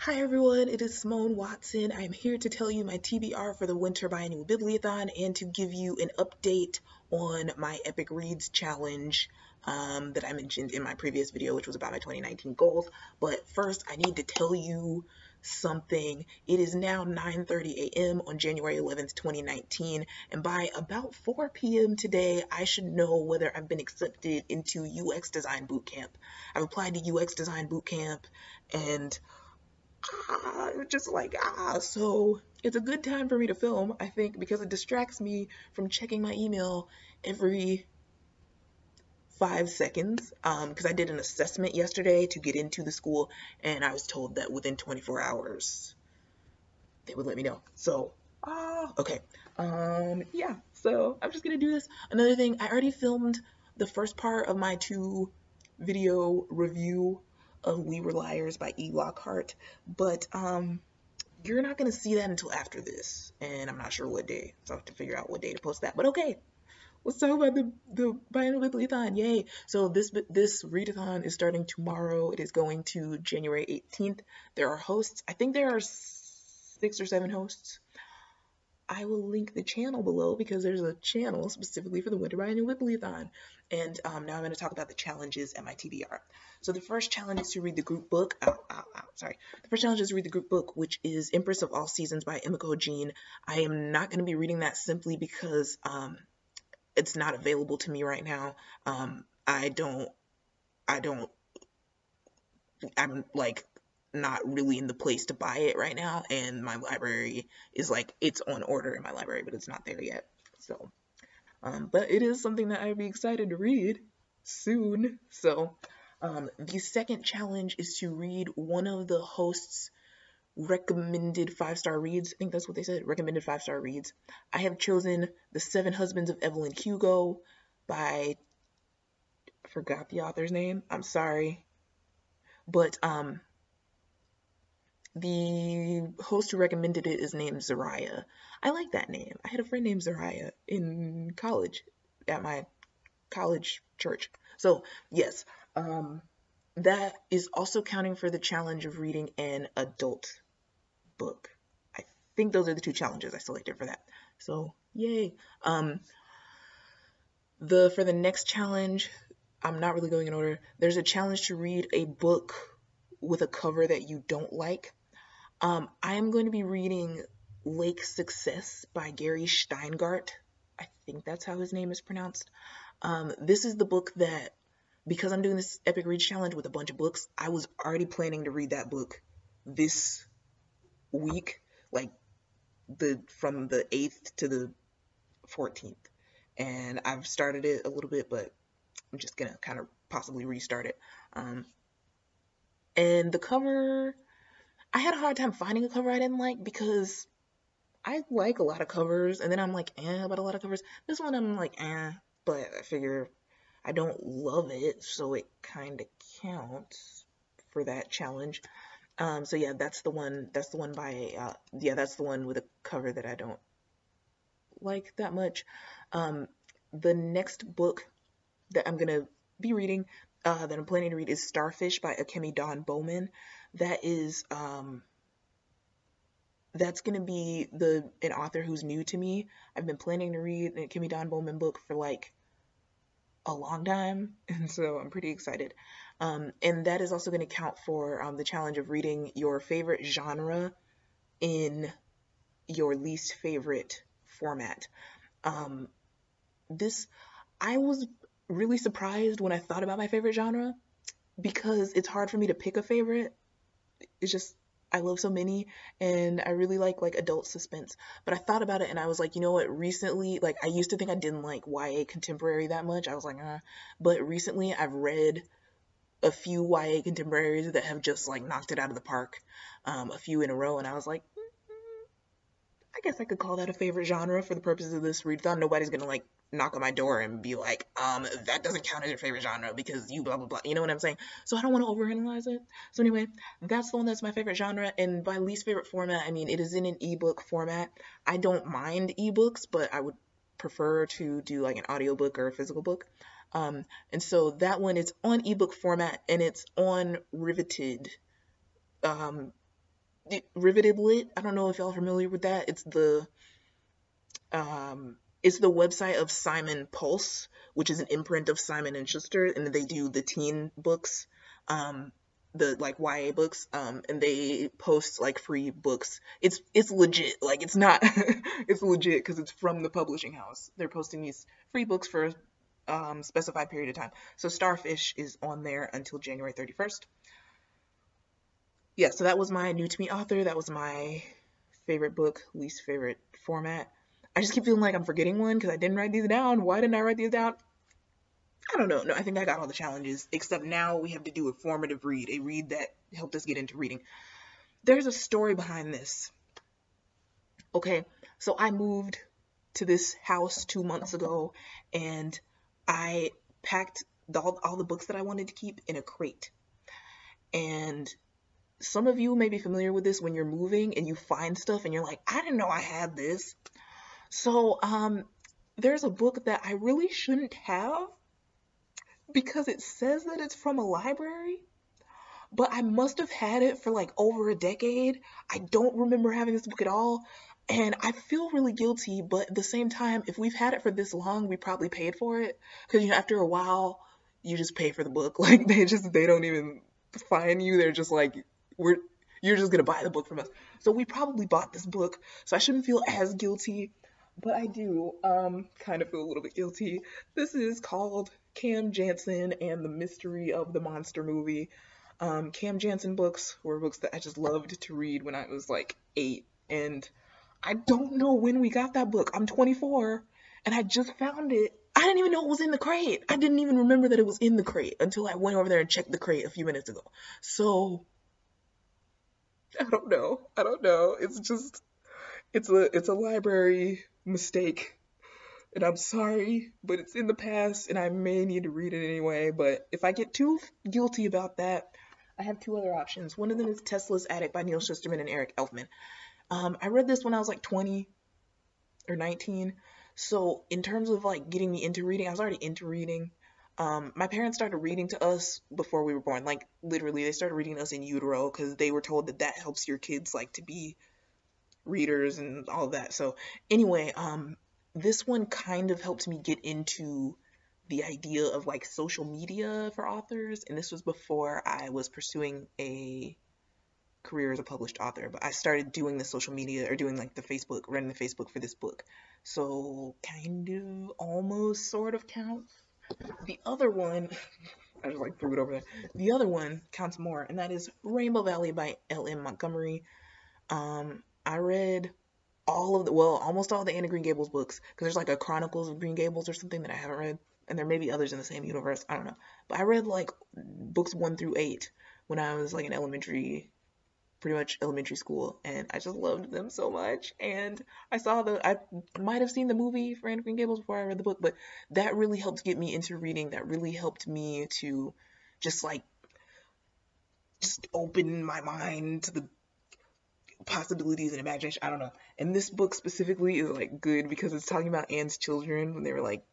Hi everyone, it is Simone Watson. I'm here to tell you my TBR for the Winter Biannual Bibliothon and to give you an update on my Epic Reads challenge that I mentioned in my previous video, which was about my 2019 goals. But first, I need to tell you something. It is now 9:30 a.m. on January 11th, 2019, and by about 4 p.m. today, I should know whether I've been accepted into UX Design Bootcamp. I've applied to UX Design Bootcamp and just like so it's a good time for me to film, I think, because it distracts me from checking my email every 5 seconds, because I did an assessment yesterday to get into the school and I was told that within 24 hours they would let me know. So okay, yeah, so I'm just gonna do this. Another thing, I already filmed the first part of my 2 video review of We Were Liars by E. Lockhart, but you're not gonna see that until after this, and I'm not sure what day, so I have to figure out what day to post that. But okay, let's talk about the Biannual Bibliothon. Yay! So this readathon is starting tomorrow. It is going to January 18th. There are hosts. I think there are 6 or 7 hosts. I will link the channel below because there's a channel specifically for the Winter Biannual Bibliothon. And now I'm going to talk about the challenges at my TBR. So the first challenge is to read the group book. Sorry. The first challenge is to read the group book, which is Empress of All Seasons by Emiko Jean. I am not going to be reading that simply because it's not available to me right now. I'm like not really in the place to buy it right now, and my library is like, it's on order in my library, but it's not there yet. So but it is something that I'd be excited to read soon. So the second challenge is to read one of the hosts' recommended 5-star reads. I think that's what they said, recommended 5-star reads. I have chosen The 7 Husbands of Evelyn Hugo by, I forgot the author's name, I'm sorry, but the host who recommended it is named Zariah. I like that name. I had a friend named Zariah in college at my college church. So yes, that is also counting for the challenge of reading an adult book. I think those are the 2 challenges I selected for that. So yay. For the next challenge, I'm not really going in order. There's a challenge to read a book with a cover that you don't like. I am going to be reading Lake Success by Gary Steingart. I think that's how his name is pronounced. This is the book that, because I'm doing this Epic Reads challenge with a bunch of books, I was already planning to read that book this week, like from the 8th to the 14th. And I've started it a little bit, but I'm just gonna kind of possibly restart it. And the cover, I had a hard time finding a cover I didn't like because I like a lot of covers, and then I'm like, about a lot of covers. This one I'm like, but I figure I don't love it, so it kind of counts for that challenge. So yeah, that's the one by, that's the one with a cover that I don't like that much. The next book that I'm gonna be reading, that I'm planning to read, is Starfish by Akemi Dawn Bowman. That is, that's gonna be an author who's new to me. I've been planning to read an Akemi Dawn Bowman book for like a long time, and so I'm pretty excited. And that is also going to count for the challenge of reading your favorite genre in your least favorite format. I was really surprised when I thought about my favorite genre, because it's hard for me to pick a favorite. It's just, I love so many, and I really like adult suspense. But I thought about it and I was like, you know what, recently, like, I used to think I didn't like YA contemporary that much. I was like, but recently I've read a few YA contemporaries that have just like knocked it out of the park, a few in a row, and I was like, I guess I could call that a favorite genre for the purposes of this readathon. Nobody's gonna like knock on my door and be like, that doesn't count as your favorite genre because you blah blah blah. You know what I'm saying? So I don't want to overanalyze it. So anyway, that's the one that's my favorite genre. And by least favorite format, I mean it is in an ebook format. I don't mind ebooks, but I would prefer to do like an audiobook or a physical book. And so that one is on ebook format, and it's on Riveted. Riveted Lit. I don't know if y'all are familiar with that. It's the website of Simon Pulse, which is an imprint of Simon and Schuster, and they do the teen books, the like YA books, and they post like free books. It's legit, like it's not, it's legit because it's from the publishing house. They're posting these free books for a specified period of time. So Starfish is on there until January 31st. Yeah, so that was my new to me author. That was my favorite book, least favorite format. I just keep feeling like I'm forgetting one because I didn't write these down. Why didn't I write these down? I don't know. No, I think I got all the challenges, except now we have to do a formative read, a read that helped us get into reading. There's a story behind this. Okay, so I moved to this house 2 months ago, and I packed all the books that I wanted to keep in a crate. And some of you may be familiar with this when you're moving and you find stuff and you're like, I didn't know I had this. So, there's a book that I really shouldn't have because it says that it's from a library, but I must have had it for like over a decade. I don't remember having this book at all, and I feel really guilty, but at the same time, if we've had it for this long, we probably paid for it because, after a while, you just pay for the book. Like, they don't even fine you. They're just like, you're just gonna buy the book from us. So we probably bought this book, so I shouldn't feel as guilty, but I do kind of feel a little bit guilty. This is called Cam Jansen and the Mystery of the Monster Movie. Cam Jansen books were books that I just loved to read when I was like 8, and I don't know when we got that book. I'm 24 and I just found it. I didn't even know it was in the crate. I didn't even remember that it was in the crate until I went over there and checked the crate a few minutes ago. So I don't know. I don't know. It's just it's a library mistake. And I'm sorry, but it's in the past and I may need to read it anyway. But if I get too guilty about that, I have two other options. One of them is Tesla's Attic by Neil Shusterman and Eric Elfman. I read this when I was like 20 or 19. So in terms of like getting me into reading, I was already into reading. My parents started reading to us before we were born. Like literally, they started reading to us in utero because they were told that that helps your kids like to be readers and all of that. So anyway, this one kind of helped me get into the idea of like social media for authors, and this was before I was pursuing a career as a published author, but I started doing the social media or doing like the Facebook, running the Facebook for this book. So kind of almost sort of counts. The other one, I just like threw it over there. The other one counts more, and that is Rainbow Valley by L.M. Montgomery. I read almost all the Anne of Green Gables books, because there's like a Chronicles of Green Gables or something that I haven't read, and there may be others in the same universe, I don't know. But I read like books 1 through 8 when I was like in pretty much elementary school, and I just loved them so much. And I might have seen the movie for Anne of Green Gables before I read the book, but that really helped get me into reading. That really helped me to just open my mind to the possibilities and imagination. I don't know. And this book specifically is like good because it's talking about Anne's children when they were like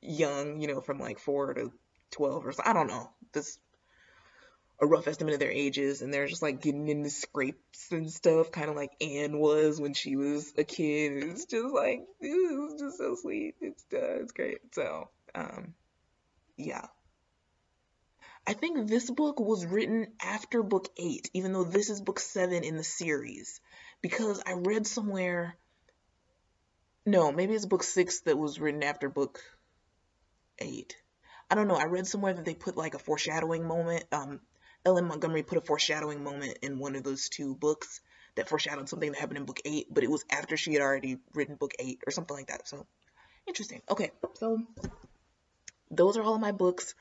young, from like 4 to 12 or so. I don't know. This a rough estimate of their ages, and they're just like getting into scrapes and stuff, kind of like Anne was when she was a kid. It's just like, it's just so sweet. It's great. So, yeah. I think this book was written after book 8, even though this is book 7 in the series, because I read somewhere, no, maybe it's book 6 that was written after book 8. I don't know. I read somewhere that they put like a foreshadowing moment. L.M. Montgomery put a foreshadowing moment in one of those 2 books that foreshadowed something that happened in book 8, but it was after she had already written book 8 or something like that. So, interesting. Okay, so those are all of my books.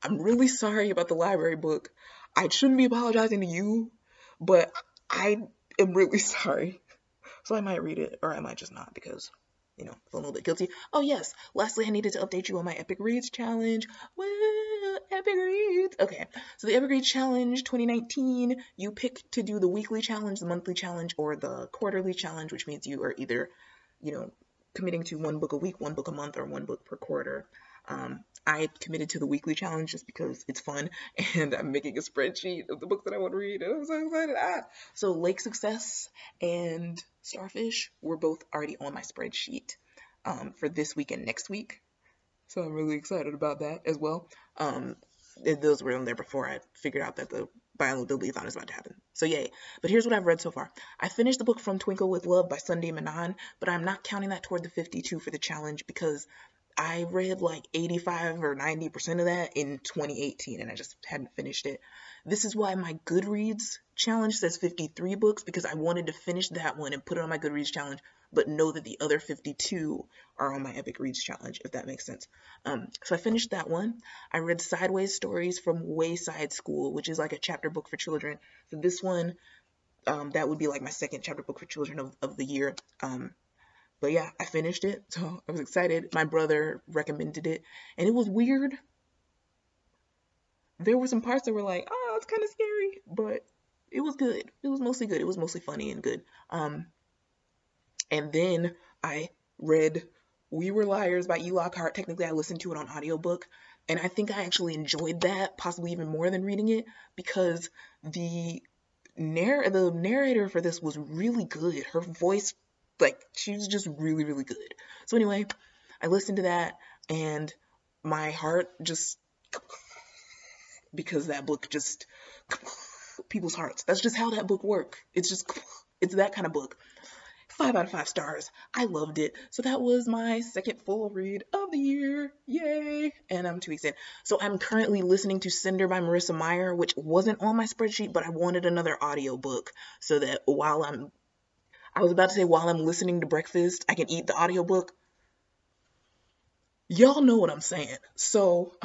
I'm really sorry about the library book. I shouldn't be apologizing to you, but I am really sorry. So I might read it, or I might just not, because, feel a little bit guilty. Oh, yes. Lastly, I needed to update you on my Epic Reads Challenge. Woo! Epic Reads! Okay, so the Epic Reads Challenge 2019, you pick to do the weekly challenge, the monthly challenge, or the quarterly challenge, which means you are either, committing to 1 book a week, 1 book a month, or 1 book per quarter. I committed to the weekly challenge just because it's fun, and I'm making a spreadsheet of the books that I want to read, and I'm so excited. So Lake Success and Starfish were both already on my spreadsheet for this week and next week. So I'm really excited about that as well. Those were on there before I figured out that the Biannual Bibliothon is about to happen. So yay. But here's what I've read so far. I finished the book From Twinkle with Love by Sunday Manan, but I'm not counting that toward the 52 for the challenge because I read like 85 or 90% of that in 2018 and I just hadn't finished it. This is why my Goodreads challenge says 53 books, because I wanted to finish that one and put it on my Goodreads challenge, but know that the other 52 are on my Epic Reads challenge, if that makes sense. So I finished that one. I read Sideways Stories from Wayside School, which is like a chapter book for children. So this one, that would be like my second chapter book for children of the year. But yeah, I finished it, so I was excited. My brother recommended it, and it was weird. There were some parts that were like, oh, it's kind of scary, but it was good. It was mostly good. It was mostly funny and good. And then I read We Were Liars by E. Lockhart. Technically, I listened to it on audiobook, and I think I actually enjoyed that, possibly even more than reading it, because the narrator for this was really good. Her voice, like, she was just really, really good. So anyway, I listened to that, and my heart just, because that book just, people's hearts. That's just how that book works. It's just, it's that kind of book. 5 out of 5 stars. I loved it. So that was my second full read of the year. Yay! And I'm 2 weeks in. So I'm currently listening to Cinder by Marissa Meyer, which wasn't on my spreadsheet, but I wanted another audiobook so that while I'm listening to breakfast, I can eat the audiobook. Y'all know what I'm saying. So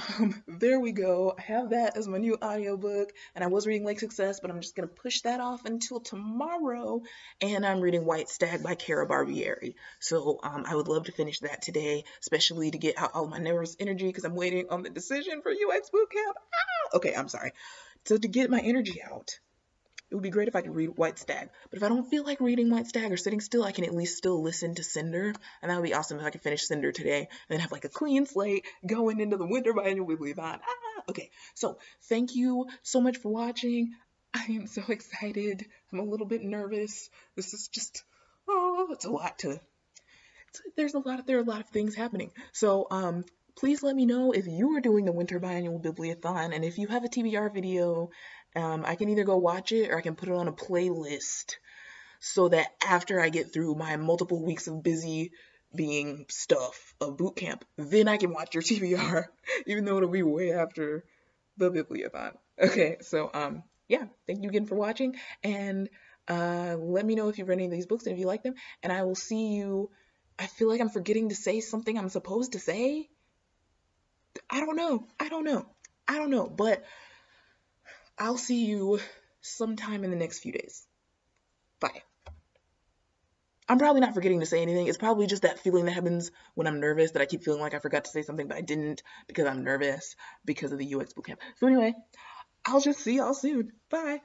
there we go. I have that as my new audiobook, and I was reading Lake Success, but I'm just going to push that off until tomorrow, and I'm reading White Stag by Cara Barbieri. So I would love to finish that today, especially to get out all my nervous energy because I'm waiting on the decision for UX Bootcamp. Okay, I'm sorry. So to get my energy out, it would be great if I could read White Stag. But if I don't feel like reading White Stag or sitting still, I can at least still listen to Cinder. And that would be awesome if I could finish Cinder today and then have like a clean slate going into the winter Biannual Bibliothon. Okay, so thank you so much for watching. I am so excited. I'm a little bit nervous. This is just, it's a lot to, there are a lot of things happening. So, please let me know if you are doing the winter Biannual Bibliothon, and if you have a TBR video, I can either go watch it or I can put it on a playlist so that after I get through my multiple weeks of busy being stuff of boot camp, then I can watch your TBR, even though it'll be way after the Bibliothon. Okay, so yeah, thank you again for watching, and let me know if you've read any of these books and if you like them, and I will see you. I feel like I'm forgetting to say something I'm supposed to say. I don't know, but I'll see you sometime in the next few days. Bye. I'm probably not forgetting to say anything. It's probably just that feeling that happens when I'm nervous, that I keep feeling like I forgot to say something, but I didn't because I'm nervous because of the UX Bootcamp. So anyway, I'll just see y'all soon. Bye.